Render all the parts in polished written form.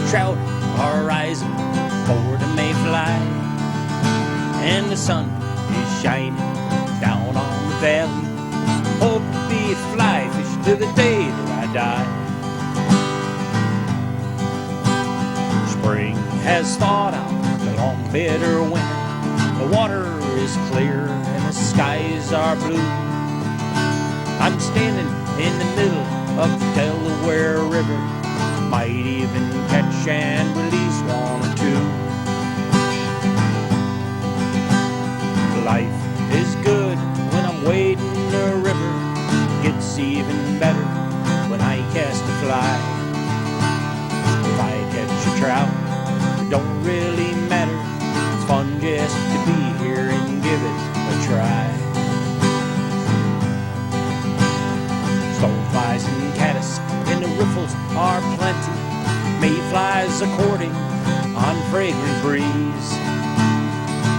trout are rising for the mayfly, and the sun is shining down on the valley. Hope to be a fly fish to the day that I die. Spring has thawed out the long bitter winter. The water is clear and the skies are blue. I'm standing in the middle of the Delaware River. Might even catch and release one or two. Life is good when I'm wading the river. Gets even better when I cast a fly. If I catch a trout, it don't really matter. It's fun just to be here and give it a try. Stoneflies and caddis in the riffles are plenty. Mayflies a courting on fragrant breeze.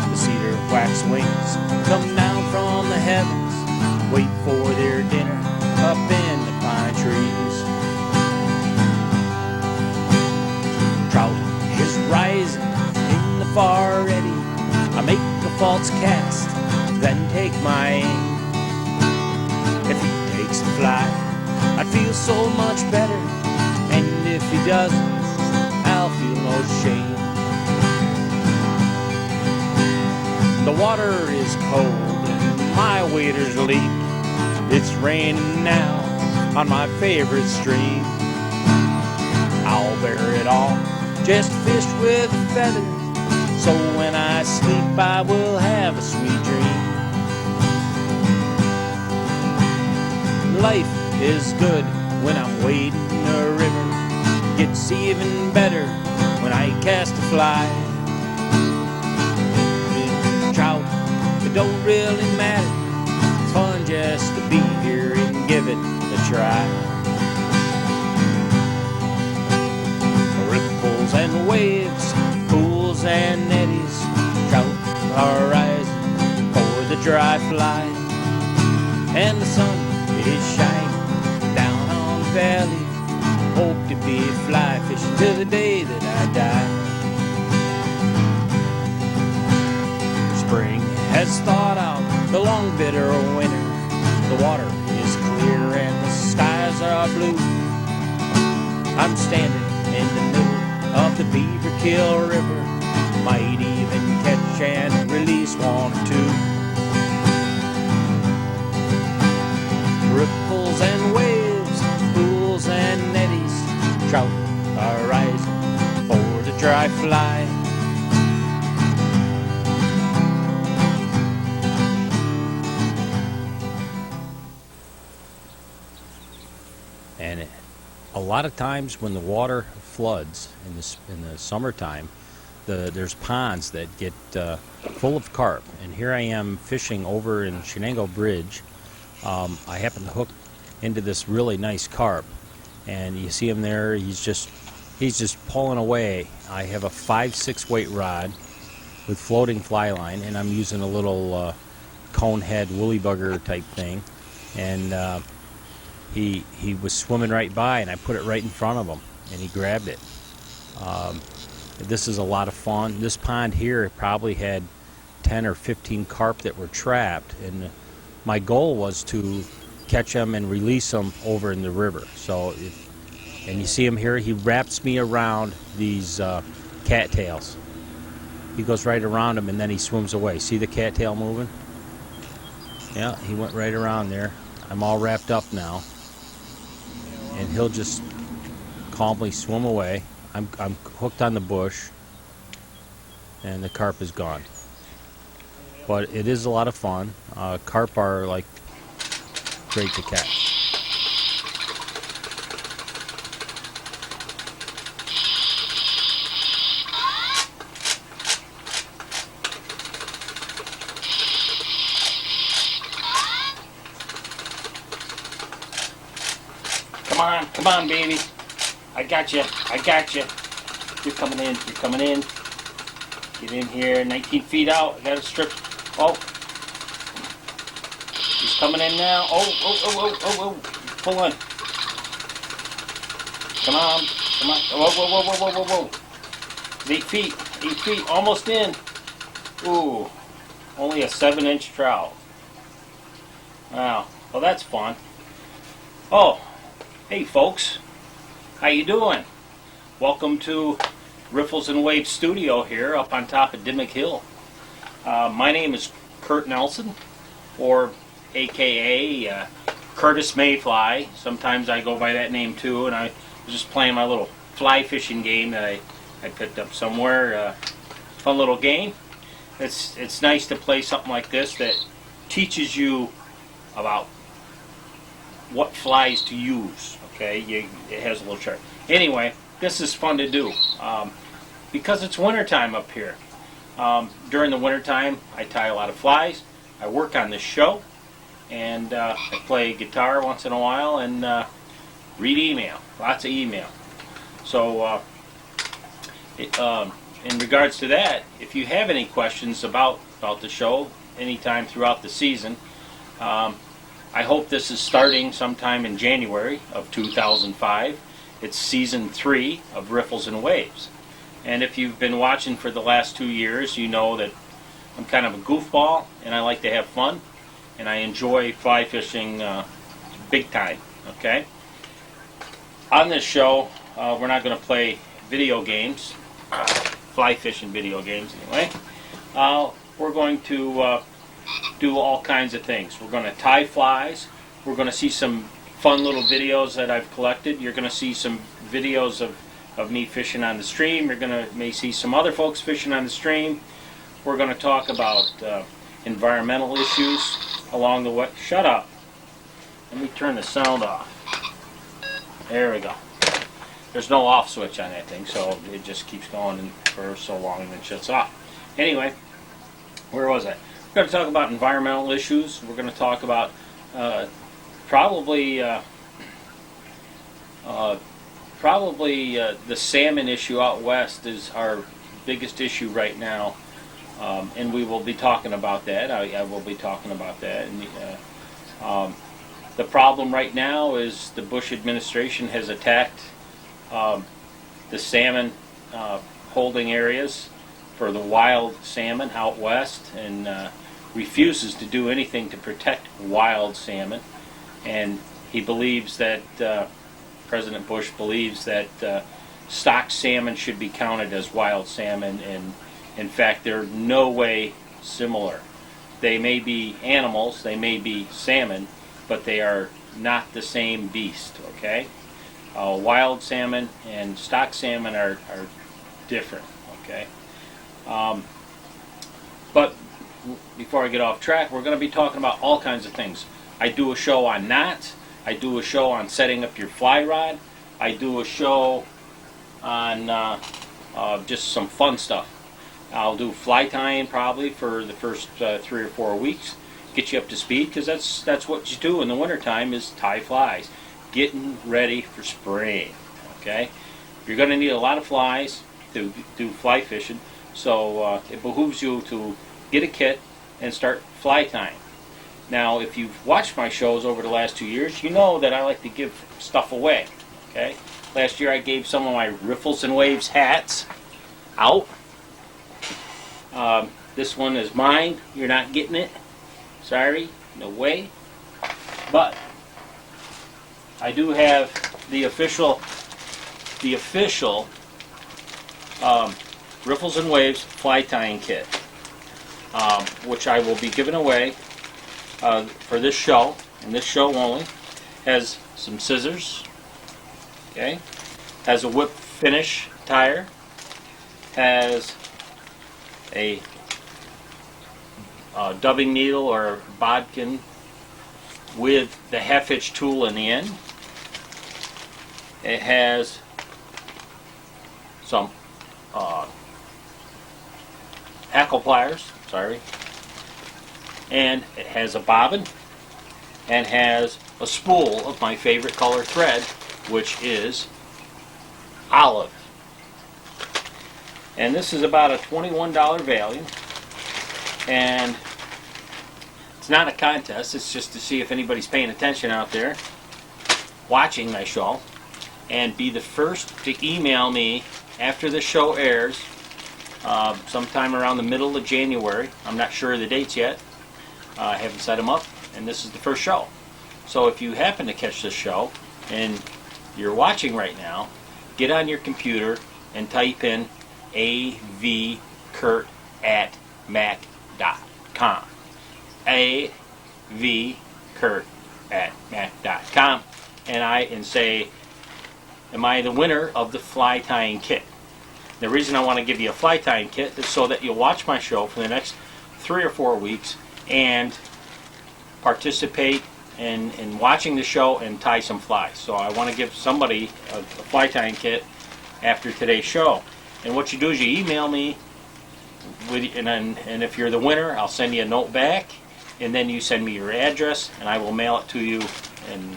The cedar waxwings come down from the heavens, wait for their dinner up in the pine trees. Trout is rising in the far eddy. I make a false cast, then take my aim. If he takes a fly, I'd feel so much better, and if he doesn't, I'll feel no shame. The water is cold and my waders leak. It's raining now on my favorite stream. I'll bear it all, just fish with a feather, so when I sleep I will have a sweet dream. Life is good when I'm wading a river. Gets even better when I cast a fly. Trout, it don't really matter. It's fun just to be here and give it a try. Ripples and waves, pools and eddies, trout are rising for the dry fly, and the sun is shining down on the valley. Hope to be fly fishing till the day that I die. Spring has thawed out the long bitter winter. The water is clear and the skies are blue. I'm standing in the middle of the Beaver Kill River. Might even catch and release one or two. Ripples and waves, pools and eddies, trout are rising for the dry fly. And a lot of times when the water floods in the summertime, there's ponds that get full of carp. And here I am fishing over in Shenango Bridge. I happen to hook into this really nice carp, and you see him there. He's just pulling away. I have a 5/6 weight rod with floating fly line, and I'm using a little cone head woolly bugger type thing. And he was swimming right by, and I put it right in front of him, and he grabbed it. This is a lot of fun. This pond here probably had 10 or 15 carp that were trapped, and my goal was to catch them and release them over in the river. So, and you see him here, he wraps me around these cattails. He goes right around them, and then he swims away. See the cattail moving? Yeah, he went right around there. I'm all wrapped up now, and he'll just calmly swim away. I'm hooked on the bush, and the carp is gone. But it is a lot of fun. Carp are like great to catch. Come on, baby. I got you. You're coming in. Get in here. 19 feet out. I got a strip. Oh. He's coming in now. Oh. Pull on. Come on. Come on. Whoa, whoa, whoa, whoa, whoa, whoa, whoa. 8 feet, almost in. Ooh, only a 7-inch trout. Wow, well that's fun. Oh, hey folks, how you doing? Welcome to Riffles and Waves Studio here up on top of Dimmick Hill. My name is Kurt Nelson, or AKA Curtis Mayfly. Sometimes I go by that name too, and I was just playing my little fly fishing game that I picked up somewhere. Fun little game. It's nice to play something like this that teaches you about what flies to use. Okay, it has a little chart. Anyway, this is fun to do because it's wintertime up here. During the wintertime, I tie a lot of flies. I work on this show, and I play guitar once in a while and read email. Lots of email. So in regards to that, if you have any questions about the show anytime throughout the season, I hope this is starting sometime in January of 2005. It's season 3 of Riffles and Waves. And if you've been watching for the last 2 years, you know that I'm kind of a goofball and I like to have fun and I enjoy fly fishing big time. Okay? On this show, we're not going to play video games, fly fishing video games anyway. We're going to do all kinds of things. We're going to tie flies. We're going to see some fun little videos that I've collected. You're going to see some videos of me fishing on the stream. You're going to may see some other folks fishing on the stream. We're going to talk about environmental issues along the way. Shut up. Let me turn the sound off. There we go. There's no off switch on that thing, so it just keeps going for so long and then shuts off. Anyway, where was I? We're going to talk about environmental issues. We're going to talk about probably the salmon issue out west is our biggest issue right now, and we will be talking about that. I will be talking about that. And the problem right now is the Bush administration has attacked the salmon holding areas for the wild salmon out west, and refuses to do anything to protect wild salmon. And he believes that President Bush believes that stock salmon should be counted as wild salmon, and in fact they're no way similar. They may be animals, they may be salmon, but they are not the same beast. Okay, wild salmon and stock salmon are different. Okay, but before I get off track, we're going to be talking about all kinds of things. I do a show on knots. I do a show on setting up your fly rod. I do a show on just some fun stuff. I'll do fly tying probably for the first 3 or 4 weeks. Get you up to speed, because that's what you do in the wintertime is tie flies. Getting ready for spring. Okay? You're going to need a lot of flies to do fly fishing, so it behooves you to get a kit and start fly tying. Now, if you've watched my shows over the last 2 years, you know that I like to give stuff away. Okay? Last year I gave some of my Riffles and Waves hats out. This one is mine. You're not getting it. Sorry, no way. But I do have the official Riffles and Waves fly tying kit, which I will be giving away for this show, and this show only. Has some scissors, okay, has a whip finish tire, has a dubbing needle or bodkin with the half-hitch tool in the end. It has some hackle pliers, and it has a bobbin, and has a spool of my favorite color thread, which is olive. And this is about a $21 value, and it's not a contest, it's just to see if anybody's paying attention out there watching my show. and be the first to email me after the show airs, sometime around the middle of January. I'm not sure of the dates yet. I haven't set them up, and this is the first show. So if you happen to catch this show and you're watching right now, get on your computer and type in avkurt@mac.com. avkurt@mac.com, and say, am I the winner of the fly tying kit? The reason I want to give you a fly tying kit is so that you'll watch my show for the next 3 or 4 weeks and participate in watching the show and tie some flies. So I want to give somebody a fly tying kit after today's show. And what you do is you email me, and if you're the winner, I'll send you a note back, and then you send me your address, and I will mail it to you in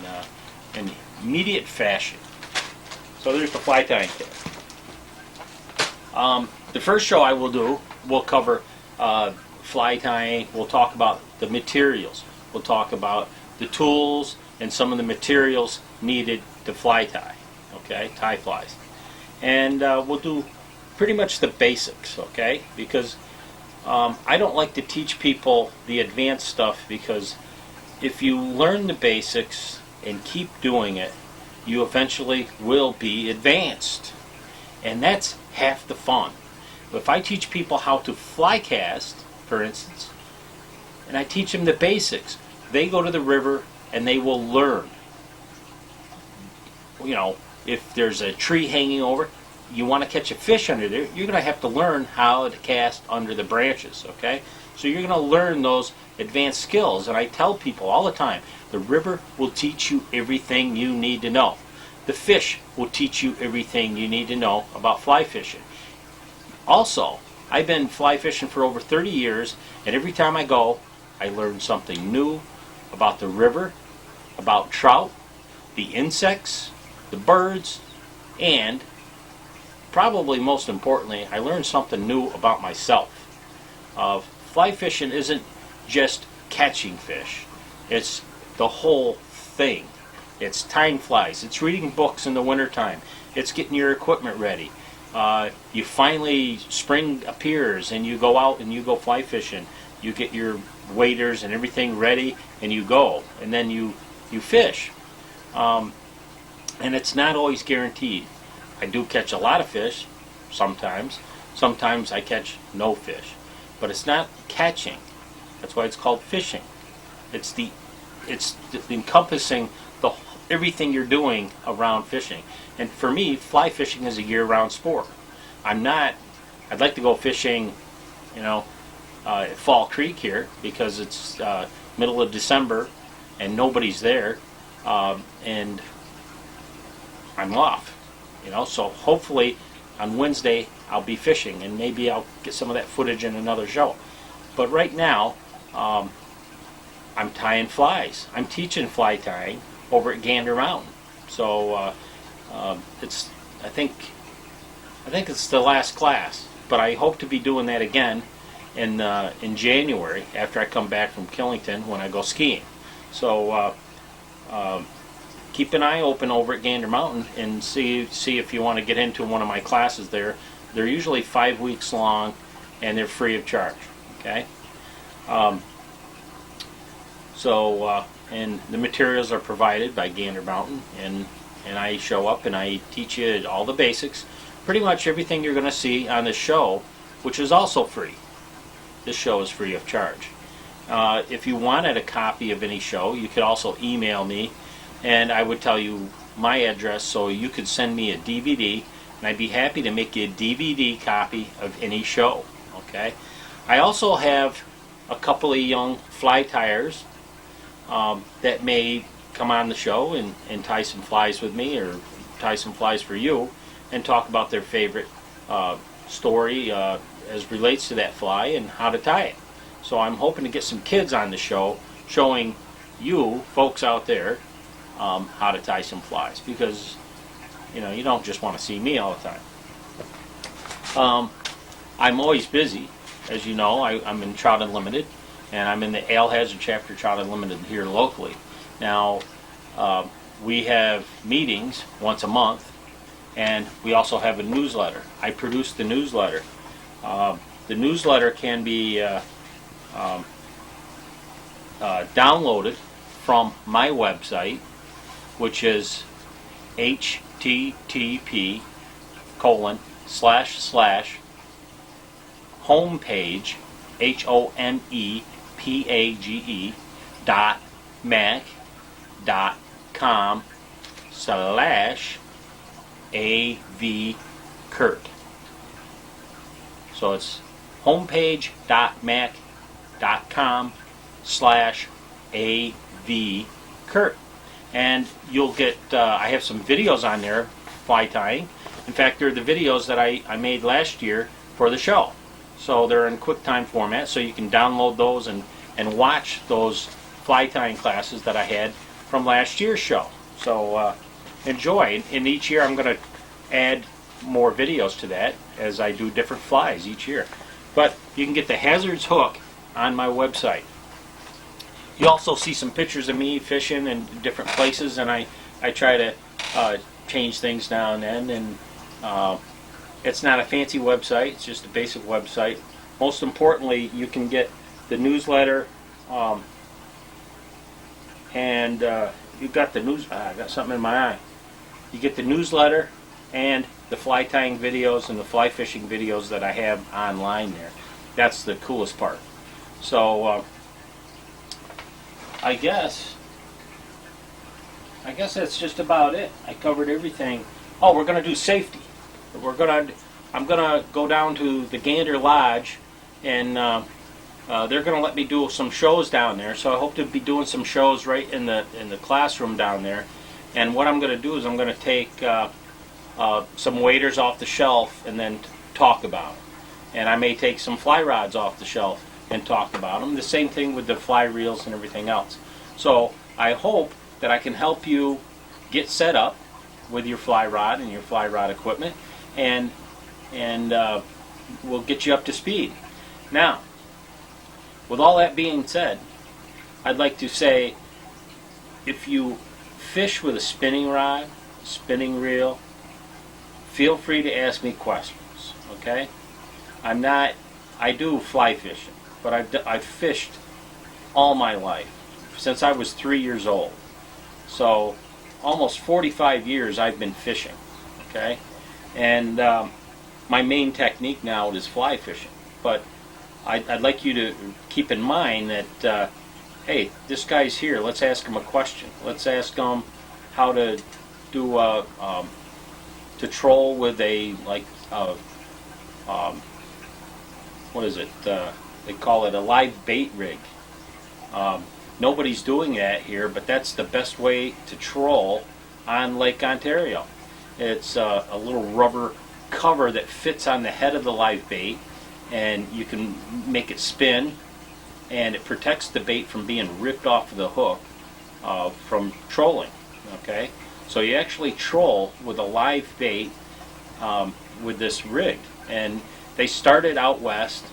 immediate fashion. So there's the fly tying kit. The first show I will do will cover fly tying. We'll talk about the materials. We'll talk about the tools and some of the materials needed to fly tie. Okay, tie flies. And we'll do pretty much the basics, okay? Because I don't like to teach people the advanced stuff, because if you learn the basics and keep doing it, you eventually will be advanced. And that's half the fun. If I teach people how to fly cast, for instance, and I teach them the basics, they go to the river and they will learn. You know, if there's a tree hanging over, you want to catch a fish under there, you're going to have to learn how to cast under the branches, okay? So you're going to learn those advanced skills. And I tell people all the time, the river will teach you everything you need to know. The fish will teach you everything you need to know about fly fishing. Also, I've been fly fishing for over 30 years, and every time I go, I learn something new about the river, about trout, the insects, the birds, and probably most importantly, I learned something new about myself. Fly fishing isn't just catching fish. It's the whole thing. It's tying flies. It's reading books in the wintertime. It's getting your equipment ready. You finally, spring appears and you go out and you go fly fishing. You get your waders and everything ready and you go. And then you fish. And it's not always guaranteed. I do catch a lot of fish sometimes. Sometimes I catch no fish. But it's not catching. That's why it's called fishing. It's encompassing everything you're doing around fishing. And for me, fly fishing is a year-round sport. I'd like to go fishing, at Fall Creek here, because it's middle of December and nobody's there, and I'm off. So hopefully on Wednesday I'll be fishing, and maybe I'll get some of that footage in another show. But right now, I'm tying flies. I'm teaching fly tying over at Gander Mountain. So I think it's the last class, but I hope to be doing that again in January after I come back from Killington when I go skiing. So keep an eye open over at Gander Mountain and see if you want to get into one of my classes there. They're usually 5 weeks long, and they're free of charge. Okay. And the materials are provided by Gander Mountain, and I show up and I teach you all the basics. Pretty much everything you're going to see on this show, which is also free. This show is free of charge. If you wanted a copy of any show, you could also email me, and I would tell you my address so you could send me a DVD, and I'd be happy to make you a DVD copy of any show. Okay. I also have a couple of young fly tiers that may come on the show and tie some flies with me, or tie some flies for you, and talk about their favorite story as relates to that fly and how to tie it. So I'm hoping to get some kids on the show showing you folks out there how to tie some flies, because you don't just want to see me all the time. I'm always busy, as you know. I'm in Trout Unlimited, and I'm in the Ale Hazard Chapter Trout Unlimited here locally. Now, we have meetings once a month, and we also have a newsletter. I produce the newsletter. The newsletter can be downloaded from my website, which is http://homepage homepage.mac.com/avkurt. So it's homepage.mac.com/avkurt. And you'll get, I have some videos on there, fly tying. In fact, they're the videos that I made last year for the show. So they're in QuickTime format, so you can download those and watch those fly tying classes that I had from last year's show. So enjoy. And each year I'm going to add more videos to that as I do different flies each year. But you can get the hazards hook on my website. You also see some pictures of me fishing in different places, and I try to change things now and then. And it's not a fancy website, it's just a basic website. Most importantly, you can get the newsletter, and you got the news. I got something in my eye. You get the newsletter and the fly tying videos and the fly fishing videos that I have online there. That's the coolest part. So I guess that's just about it. I covered everything. Oh, we're going to do safety. I'm going to go down to the Gander Lodge, and they're going to let me do some shows down there. So I hope to be doing some shows right in the classroom down there. And what I'm going to do is I'm going to take some waders off the shelf and then talk about them. And I may take some fly rods off the shelf and talk about them. The same thing with the fly reels and everything else. So I hope that I can help you get set up with your fly rod and your fly rod equipment, and we'll get you up to speed. Now, with all that being said, I'd like to say, if you fish with a spinning rod, spinning reel, feel free to ask me questions, okay? I do fly fishing, but I've fished all my life, since I was 3 years old. So, almost 45 years I've been fishing, okay? And my main technique now is fly fishing. But I'd like you to keep in mind that, hey, this guy's here, let's ask him a question. Let's ask him how to do to troll with a, like, what is it? They call it a live bait rig. Nobody's doing that here, but that's the best way to troll on Lake Ontario. It's a little rubber cover that fits on the head of the live bait, and you can make it spin, and it protects the bait from being ripped off of the hook from trolling. Okay, so you actually troll with a live bait with this rig, and they started out west,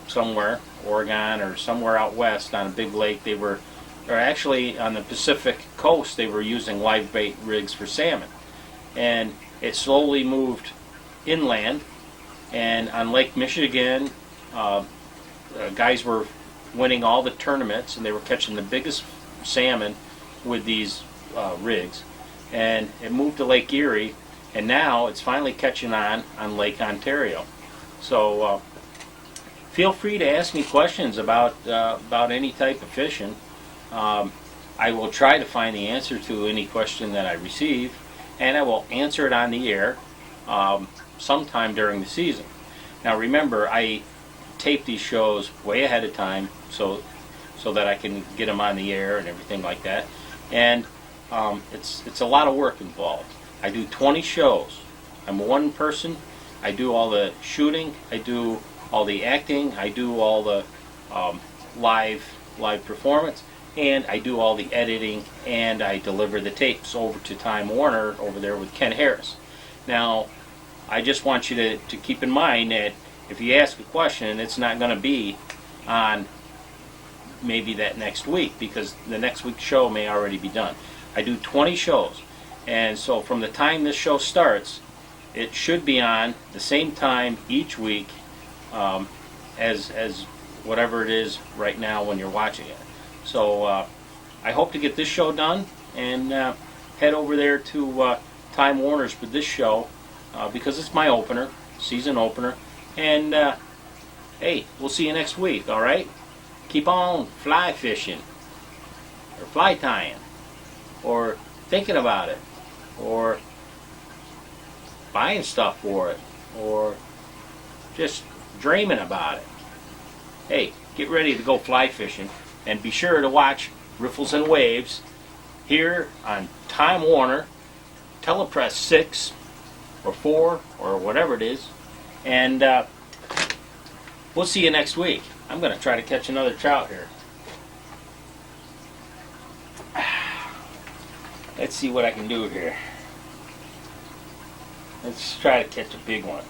somewhere, Oregon or somewhere out west on a big lake. Or actually on the Pacific coast, they were using live bait rigs for salmon, and it slowly moved inland. And on Lake Michigan, guys were winning all the tournaments, and they were catching the biggest salmon with these rigs. And it moved to Lake Erie, and now it's finally catching on Lake Ontario. So feel free to ask me questions about any type of fishing. I will try to find the answer to any question that I receive, and I will answer it on the air sometime during the season. Now remember, I tape these shows way ahead of time so that I can get them on the air and everything like that. And it's a lot of work involved. I do 20 shows. I'm one person. I do all the shooting. I do all the acting. I do all the live performance, and I do all the editing, and I deliver the tapes over to Time Warner over there with Ken Harris. Now, I just want you to keep in mind that if you ask a question, it's not going to be on maybe that next week, because the next week's show may already be done. I do 20 shows. And so from the time this show starts, it should be on the same time each week as whatever it is right now when you're watching it. So I hope to get this show done and head over there to Time Warner's with this show because it's my opener, season opener. And hey, we'll see you next week, all right? Keep on fly fishing or fly tying or thinking about it or buying stuff for it or just dreaming about it. Hey, get ready to go fly fishing and be sure to watch Riffles and Waves here on Time Warner, Telepress 6 or 4 or whatever it is. And we'll see you next week. I'm going to try to catch another trout here. Let's see what I can do here. Let's try to catch a big one.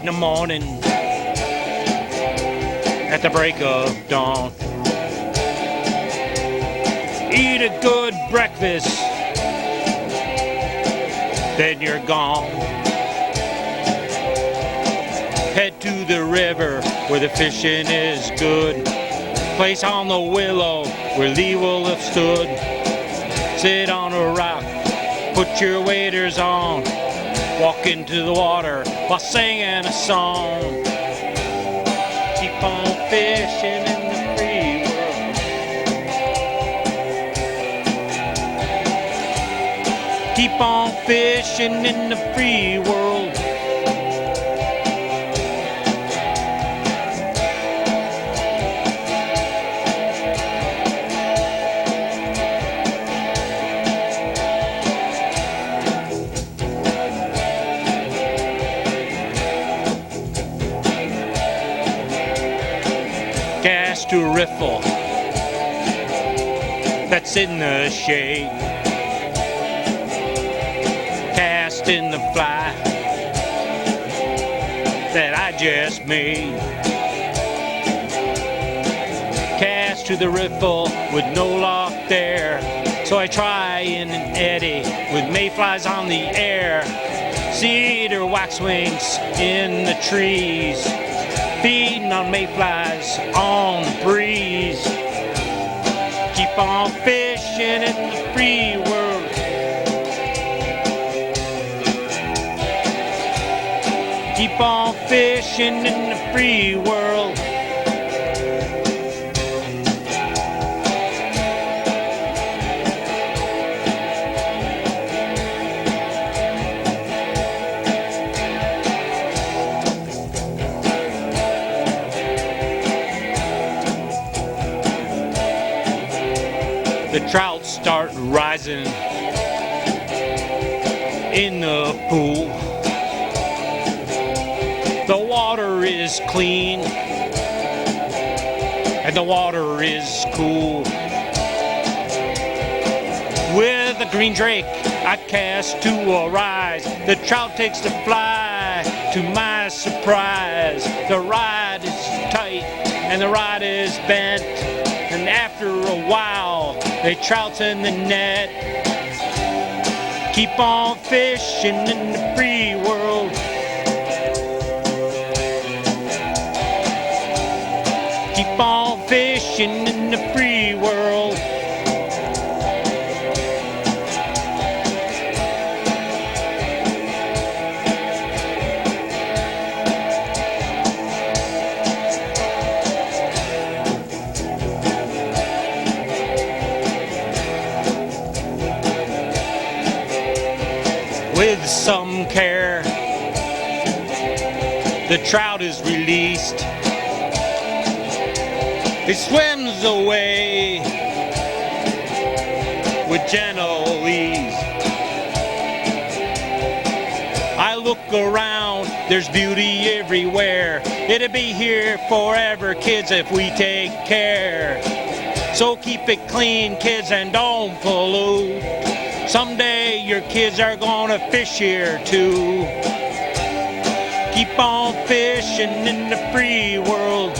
the morning, at the break of dawn. Eat a good breakfast, then you're gone. Head to the river where the fishing is good. Place on the willow where Lee will have stood. Sit on a rock, put your waders on. Walk into the water while singing a song. Keep on fishing in the free world. Keep on fishing in the free world. Cast a riffle that's in the shade. Cast in the fly that I just made. Cast to the riffle with no lock there. So I try in an eddy with mayflies on the air. Cedar waxwings in the trees, feeding on mayflies on the breeze. Keep on fishing in the free world. Keep on fishing in the free world. The trout start rising in the pool. The water is clean and the water is cool. With a green drake I cast to a rise. The trout takes the fly to my surprise. The rod is tight and the rod is bent, and after a while they trout's in the net. Keep on fishing in the free world. Keep on fishing in the free world. With some care, the trout is released. It swims away with gentle ease. I look around, there's beauty everywhere. It'll be here forever, kids, if we take care. So keep it clean, kids, and don't pollute. Someday your kids are gonna fish here too. Keep on fishing in the free world.